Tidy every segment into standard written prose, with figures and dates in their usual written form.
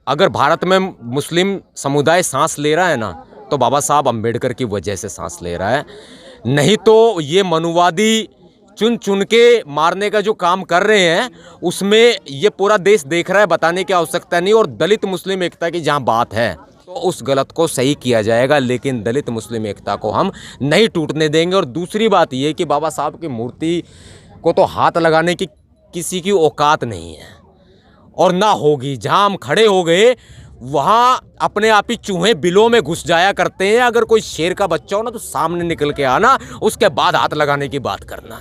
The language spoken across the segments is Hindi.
अगर भारत में मुस्लिम समुदाय सांस ले रहा है ना, तो बाबा साहब अम्बेडकर की वजह से सांस ले रहा है। नहीं तो ये मनुवादी चुन चुन के मारने का जो काम कर रहे हैं, उसमें ये पूरा देश देख रहा है, बताने की आवश्यकता नहीं। और दलित मुस्लिम एकता की जहाँ बात है, तो उस गलत को सही किया जाएगा, लेकिन दलित मुस्लिम एकता को हम नहीं टूटने देंगे। और दूसरी बात ये कि बाबा साहब की मूर्ति को तो हाथ लगाने की किसी की औकात नहीं है और ना होगी। जहाँ हम खड़े हो गए वहाँ अपने आप ही चूहे बिलों में घुस जाया करते हैं। अगर कोई शेर का बच्चा हो ना, तो सामने निकल के आना, उसके बाद हाथ लगाने की बात करना।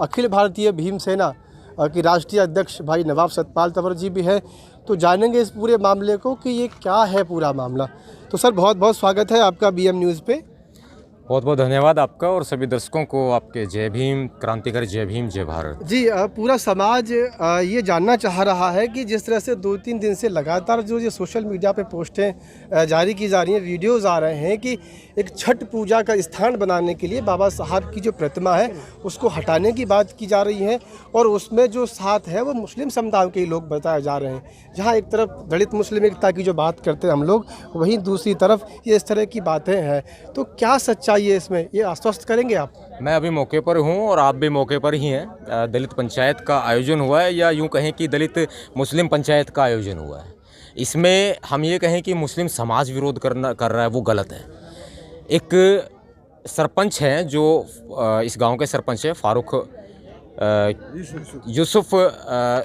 अखिल भारतीय भीम सेना की राष्ट्रीय अध्यक्ष भाई नवाब सतपाल तंवर जी भी हैं, तो जानेंगे इस पूरे मामले को कि ये क्या है पूरा मामला। तो सर, बहुत बहुत स्वागत है आपका बीएम न्यूज़ पे। बहुत बहुत धन्यवाद आपका और सभी दर्शकों को आपके जय भीम, क्रांतिकारी जय भीम, जय भारत जी। पूरा समाज ये जानना चाह रहा है कि जिस तरह से 2-3 दिन से लगातार जो ये सोशल मीडिया पे पोस्टें जारी की जा रही हैं, वीडियोस आ रहे हैं कि एक छठ पूजा का स्थान बनाने के लिए बाबा साहब की जो प्रतिमा है उसको हटाने की बात की जा रही है, और उसमें जो साथ है वो मुस्लिम समुदाय के लोग बताए जा रहे हैं। जहाँ एक तरफ दलित मुस्लिम एकता की जो बात करते हैं हम लोग, वहीं दूसरी तरफ ये इस तरह की बातें हैं। तो क्या सच्चाई है इसमें, ये आश्वस्त करेंगे आप? मैं अभी मौके पर हूँ और आप भी मौके पर ही हैं। दलित पंचायत का आयोजन हुआ है, या यूँ कहें कि दलित मुस्लिम पंचायत का आयोजन हुआ है। इसमें हम ये कहें कि मुस्लिम समाज विरोध कर रहा है, वो गलत है। एक सरपंच हैं जो इस गांव के सरपंच हैं, फारूक यूसुफ,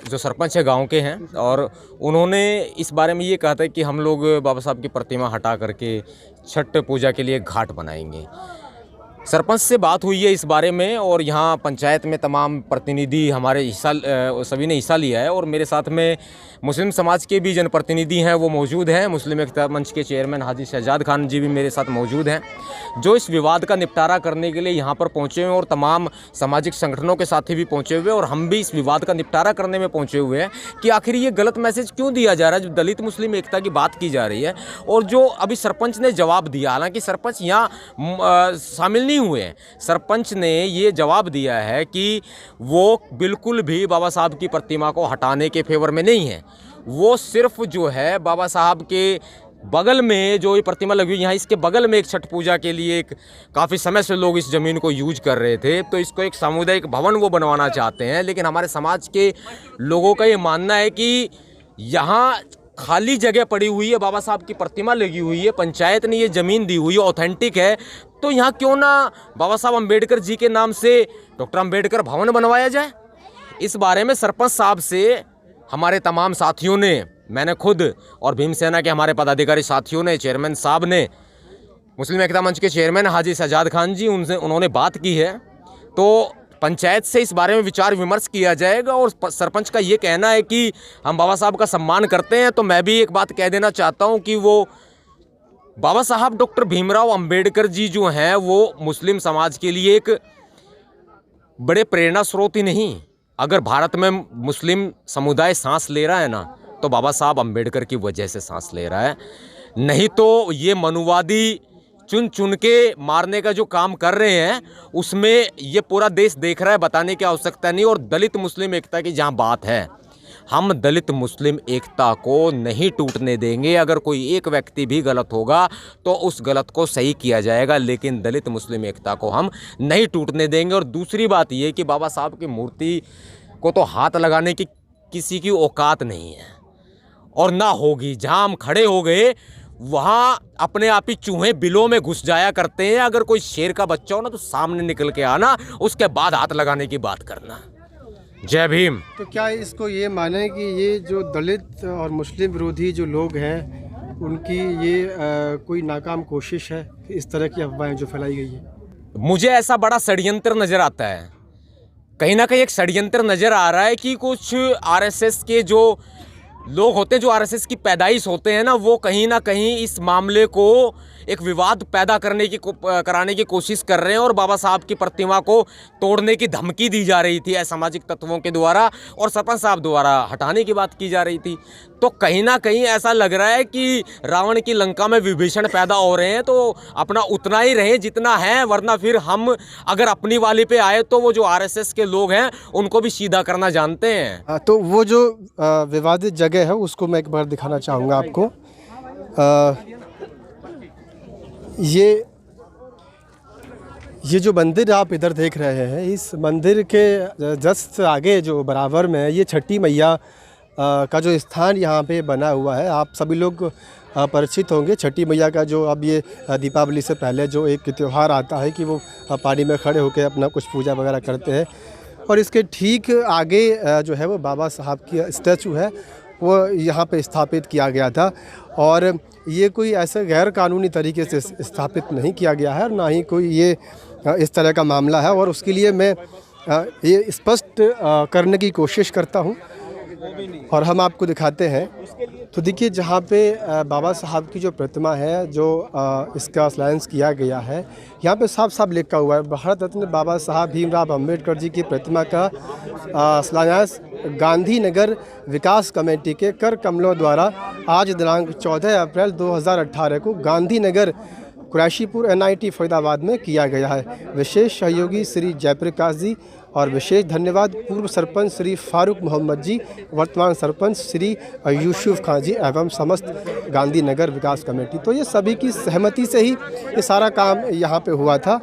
जो सरपंच है गांव के हैं, और उन्होंने इस बारे में ये कहा था कि हम लोग बाबा साहब की प्रतिमा हटा करके छठ पूजा के लिए घाट बनाएंगे। सरपंच से बात हुई है इस बारे में, और यहाँ पंचायत में तमाम प्रतिनिधि हमारे सभी ने हिस्सा लिया है। और मेरे साथ में मुस्लिम समाज के भी जनप्रतिनिधि हैं, वो मौजूद हैं। मुस्लिम एकता मंच के चेयरमैन हाजी शहजाद खान जी भी मेरे साथ मौजूद हैं, जो इस विवाद का निपटारा करने के लिए यहाँ पर पहुँचे हुए हैं, और तमाम सामाजिक संगठनों के साथी भी पहुँचे हुए हैं, और हम भी इस विवाद का निपटारा करने में पहुँचे हुए हैं कि आखिर ये गलत मैसेज क्यों दिया जा रहा है। जो दलित मुस्लिम एकता की बात की जा रही है, और जो अभी सरपंच ने जवाब दिया, हालांकि सरपंच यहाँ शामिल नहीं हुए हैं, सरपंच ने ये जवाब दिया है कि वो बिल्कुल भी बाबा साहब की प्रतिमा को हटाने के फेवर में नहीं है। वो सिर्फ जो है बाबा साहब के बगल में जो ये प्रतिमा लगी हुई, यहाँ इसके बगल में एक छठ पूजा के लिए एक काफ़ी समय से लोग इस ज़मीन को यूज कर रहे थे, तो इसको एक सामुदायिक भवन वो बनवाना चाहते हैं। लेकिन हमारे समाज के लोगों का ये मानना है कि यहाँ खाली जगह पड़ी हुई है, बाबा साहब की प्रतिमा लगी हुई है, पंचायत ने ये ज़मीन दी हुई है, ऑथेंटिक है, तो यहाँ क्यों ना बाबा साहब अम्बेडकर जी के नाम से डॉक्टर अम्बेडकर भवन बनवाया जाए। इस बारे में सरपंच साहब से हमारे तमाम साथियों ने, मैंने खुद और भीम सेना के हमारे पदाधिकारी साथियों ने, चेयरमैन साहब ने, मुस्लिम एकता मंच के चेयरमैन हाजी शहजाद खान जी, उन्होंने बात की है। तो पंचायत से इस बारे में विचार विमर्श किया जाएगा। और सरपंच का ये कहना है कि हम बाबा साहब का सम्मान करते हैं, तो मैं भी एक बात कह देना चाहता हूँ कि वो बाबा साहब डॉक्टर भीमराव अंबेडकर जी जो हैं, वो मुस्लिम समाज के लिए एक बड़े प्रेरणा स्रोत ही नहीं। अगर भारत में मुस्लिम समुदाय सांस ले रहा है ना, तो बाबा साहब अम्बेडकर की वजह से सांस ले रहा है। नहीं तो ये मनुवादी चुन चुन के मारने का जो काम कर रहे हैं, उसमें ये पूरा देश देख रहा है, बताने की आवश्यकता नहीं। और दलित मुस्लिम एकता की जहाँ बात है, हम दलित मुस्लिम एकता को नहीं टूटने देंगे। अगर कोई एक व्यक्ति भी गलत होगा तो उस गलत को सही किया जाएगा, लेकिन दलित मुस्लिम एकता को हम नहीं टूटने देंगे। और दूसरी बात ये कि बाबा साहब की मूर्ति को तो हाथ लगाने की किसी की औकात नहीं है और ना होगी। जहाँ हम खड़े हो गए वहाँ अपने आप ही चूहे बिलों में घुस जाया करते हैं। अगर कोई शेर का बच्चा हो ना, तो सामने निकल के आना, उसके बाद हाथ लगाने की बात करना। जय भीम। तो क्या इसको ये माने कि ये जो दलित और मुस्लिम विरोधी जो लोग हैं, उनकी ये कोई नाकाम कोशिश है, इस तरह की अफवाहें जो फैलाई गई है? मुझे ऐसा बड़ा षड्यंत्र नज़र आता है, कहीं ना कहीं एक षड्यंत्र नज़र आ रहा है कि कुछ आरएसएस के जो लोग होते हैं, जो आरएसएस की पैदाइश होते हैं ना, वो कहीं ना कहीं इस मामले को एक विवाद पैदा कराने की कोशिश कर रहे हैं और बाबा साहब की प्रतिमा को तोड़ने की धमकी दी जा रही थी असामाजिक तत्वों के द्वारा और सरपंच साहब द्वारा हटाने की बात की जा रही थी। तो कहीं ना कहीं ऐसा लग रहा है कि रावण की लंका में विभीषण पैदा हो रहे हैं, तो अपना उतना ही रहे जितना है, वरना फिर हम अगर अपनी वाली पे आए तो वो जो आरएसएस के लोग हैं उनको भी सीधा करना जानते हैं। तो वो जो विवादित जगह है उसको मैं एक बार दिखाना चाहूँगा आपको। ये जो मंदिर आप इधर देख रहे हैं, इस मंदिर के जस्ट आगे जो बराबर में है, ये छठी मैया का जो स्थान यहाँ पे बना हुआ है। आप सभी लोग परिचित होंगे छठी मैया का, जो अब ये दीपावली से पहले जो एक त्यौहार आता है कि वो पानी में खड़े होकर अपना कुछ पूजा वगैरह करते हैं। और इसके ठीक आगे जो है वो बाबा साहब की स्टैचू है, वो यहाँ पे स्थापित किया गया था। और ये कोई ऐसे गैर कानूनी तरीके से स्थापित नहीं किया गया है, ना ही कोई ये इस तरह का मामला है। और उसके लिए मैं ये स्पष्ट करने की कोशिश करता हूँ और हम आपको दिखाते हैं। तो देखिए, जहाँ पे बाबा साहब की जो प्रतिमा है, जो इसका स्लाइंस किया गया है, यहाँ पे साफ साफ लिखा हुआ है भारत रत्न बाबा साहब भीमराव अंबेडकर जी की प्रतिमा का स्लाइंस गांधीनगर विकास कमेटी के कर कमलों द्वारा आज दिनांक 14 अप्रैल 2018 को गांधीनगर कुरैशीपुर NIT फरीदाबाद में किया गया है। विशेष सहयोगी श्री जयप्रकाश जी और विशेष धन्यवाद पूर्व सरपंच श्री फारूक मोहम्मद जी, वर्तमान सरपंच श्री यूसुफ खान जी एवं समस्त गांधीनगर विकास कमेटी। तो ये सभी की सहमति से ही ये सारा काम यहाँ पे हुआ था।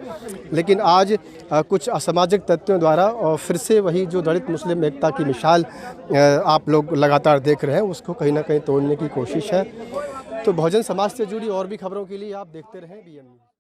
लेकिन आज कुछ असामाजिक तत्वों द्वारा और फिर से वही जो दलित मुस्लिम एकता की मिसाल आप लोग लगातार देख रहे हैं, उसको कहीं ना कहीं तोड़ने की कोशिश है। तो बहुजन समाज से जुड़ी और भी खबरों के लिए आप देखते रहें BM न्यूज़।